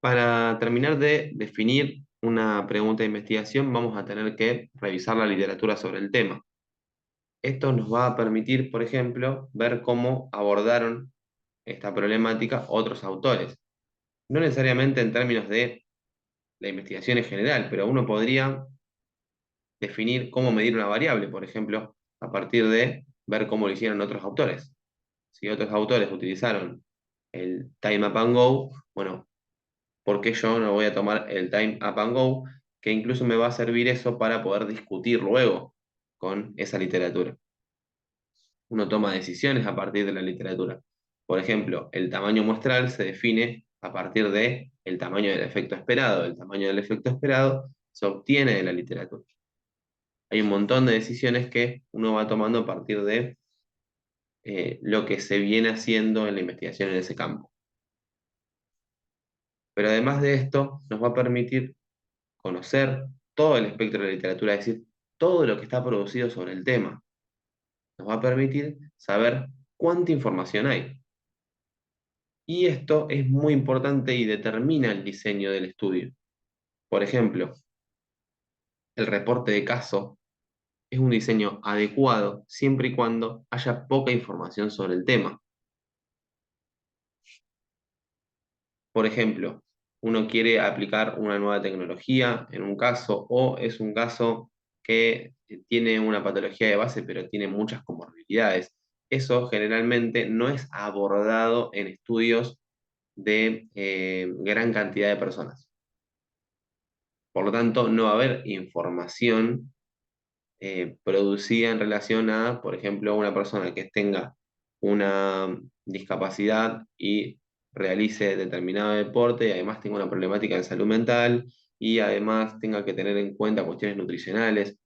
Para terminar de definir una pregunta de investigación, vamos a tener que revisar la literatura sobre el tema. Esto nos va a permitir, por ejemplo, ver cómo abordaron esta problemática otros autores. No necesariamente en términos de la investigación en general, pero uno podría definir cómo medir una variable, por ejemplo, a partir de ver cómo lo hicieron otros autores. Si otros autores utilizaron el Time Up and Go, bueno, ¿por qué yo no voy a tomar el Time Up and Go? Que incluso me va a servir eso para poder discutir luego con esa literatura. Uno toma decisiones a partir de la literatura. Por ejemplo, el tamaño muestral se define a partir de el tamaño del efecto esperado. El tamaño del efecto esperado se obtiene de la literatura. Hay un montón de decisiones que uno va tomando a partir de lo que se viene haciendo en la investigación en ese campo. Pero además de esto, nos va a permitir conocer todo el espectro de la literatura, es decir, todo lo que está producido sobre el tema. Nos va a permitir saber cuánta información hay. Y esto es muy importante y determina el diseño del estudio. Por ejemplo, el reporte de caso es un diseño adecuado siempre y cuando haya poca información sobre el tema. Por ejemplo, uno quiere aplicar una nueva tecnología en un caso o es un caso que tiene una patología de base pero tiene muchas comorbilidades. Eso generalmente no es abordado en estudios de gran cantidad de personas. Por lo tanto, no va a haber información producida en relación a, por ejemplo, una persona que tenga una discapacidad y realice determinado deporte y además tenga una problemática de salud mental y además tenga que tener en cuenta cuestiones nutricionales.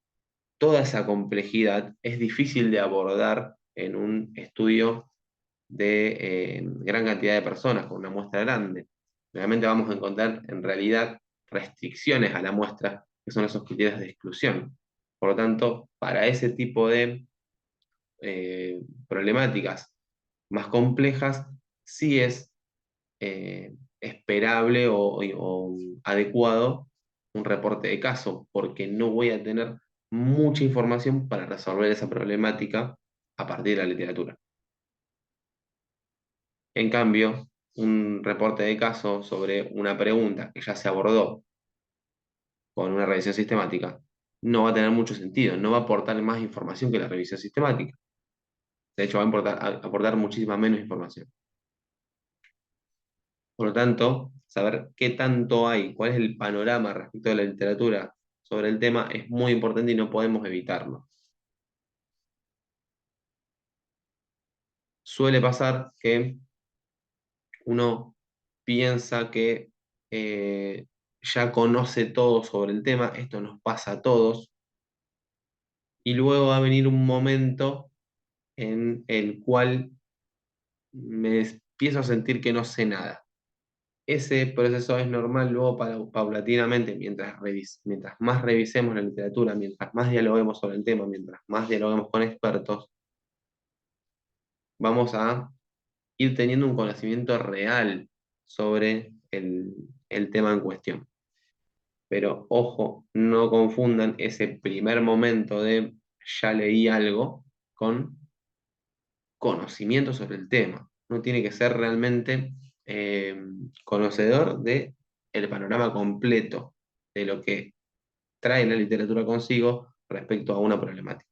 Toda esa complejidad es difícil de abordar en un estudio de gran cantidad de personas, con una muestra grande. Realmente vamos a encontrar en realidad restricciones a la muestra, que son esos criterios de exclusión. Por lo tanto, para ese tipo de problemáticas más complejas, sí es esperable o adecuado un reporte de caso, porque no voy a tener mucha información para resolver esa problemática a partir de la literatura. En cambio, un reporte de caso sobre una pregunta que ya se abordó con una revisión sistemática no va a tener mucho sentido, no va a aportar más información que la revisión sistemática. De hecho, va a aportar muchísima menos información. Por lo tanto, saber qué tanto hay, cuál es el panorama respecto de la literatura sobre el tema es muy importante y no podemos evitarlo. Suele pasar que uno piensa que ya conoce todo sobre el tema, esto nos pasa a todos, y luego va a venir un momento en el cual me empiezo a sentir que no sé nada. Ese proceso es normal luego paulatinamente, mientras más revisemos la literatura, mientras más dialoguemos sobre el tema, mientras más dialoguemos con expertos, vamos a ir teniendo un conocimiento real sobre el tema en cuestión. Pero ojo, no confundan ese primer momento de ya leí algo con conocimiento sobre el tema. Uno tiene que ser realmente eh, conocedor de el panorama completo de lo que trae la literatura consigo respecto a una problemática.